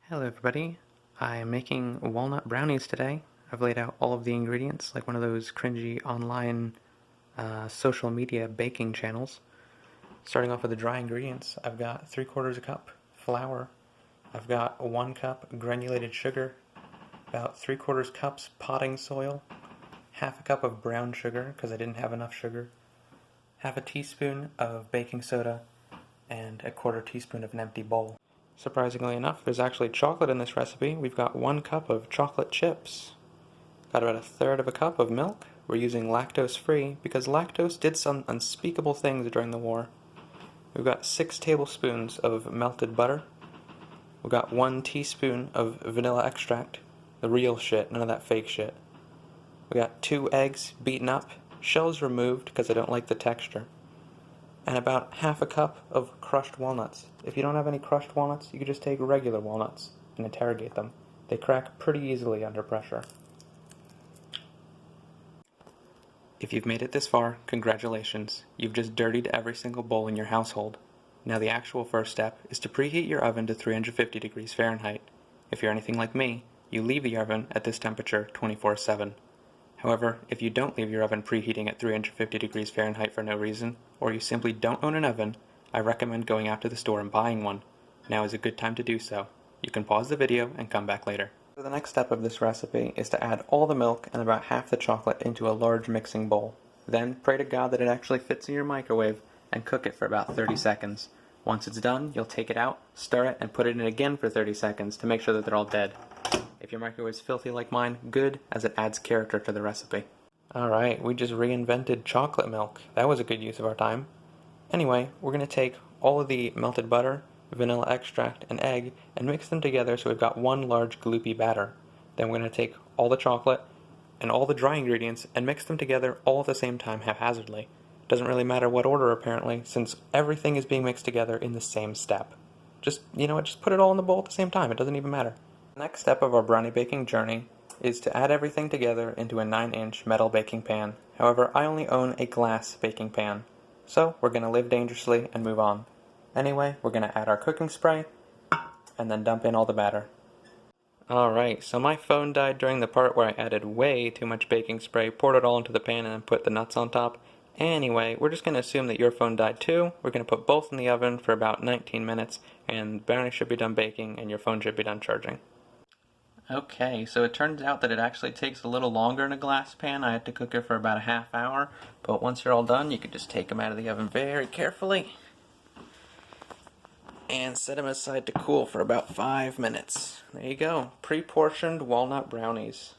Hello everybody, I am making walnut brownies today. I've laid out all of the ingredients like one of those cringy online social media baking channels. Starting off with the dry ingredients, I've got 3/4 cup flour, I've got 1 cup granulated sugar, about 3/4 cups potting soil, half a cup of brown sugar because I didn't have enough sugar, half a teaspoon of baking soda, and a 1/4 teaspoon of an empty bowl. Surprisingly enough, there's actually chocolate in this recipe. We've got 1 cup of chocolate chips. Got about 1/3 cup of milk. We're using lactose-free because lactose did some unspeakable things during the war. We've got 6 tablespoons of melted butter. We've got 1 teaspoon of vanilla extract. The real shit, none of that fake shit. We got 2 eggs beaten up, shells removed because I don't like the texture. And about half a cup of crushed walnuts. If you don't have any crushed walnuts, you could just take regular walnuts and interrogate them. They crack pretty easily under pressure. If you've made it this far, congratulations. You've just dirtied every single bowl in your household. Now the actual first step is to preheat your oven to 350 degrees Fahrenheit. If you're anything like me, you leave the oven at this temperature 24/7. However, if you don't leave your oven preheating at 350 degrees Fahrenheit for no reason, or you simply don't own an oven, I recommend going out to the store and buying one. Now is a good time to do so. You can pause the video and come back later. So the next step of this recipe is to add all the milk and about half the chocolate into a large mixing bowl. Then pray to God that it actually fits in your microwave and cook it for about 30 seconds. Once it's done, you'll take it out, stir it, and put it in again for 30 seconds to make sure that they're all dead. If your microwave is filthy like mine, good, as it adds character to the recipe. Alright, we just reinvented chocolate milk. That was a good use of our time. Anyway, we're going to take all of the melted butter, vanilla extract, and egg and mix them together so we've got one large gloopy batter. Then we're going to take all the chocolate and all the dry ingredients and mix them together all at the same time haphazardly. Doesn't really matter what order apparently, since everything is being mixed together in the same step. Just put it all in the bowl at the same time, it doesn't even matter. The next step of our brownie baking journey is to add everything together into a 9-inch metal baking pan. However, I only own a glass baking pan, so we're going to live dangerously and move on. Anyway, we're going to add our cooking spray and then dump in all the batter. Alright, so my phone died during the part where I added way too much baking spray, poured it all into the pan, and then put the nuts on top. Anyway, we're just going to assume that your phone died too. We're going to put both in the oven for about 19 minutes, and the brownie should be done baking, and your phone should be done charging. Okay, so it turns out that it actually takes a little longer in a glass pan. I had to cook it for about a half hour, but once you're all done, you can just take them out of the oven very carefully and set them aside to cool for about 5 minutes. There you go, pre-portioned walnut brownies.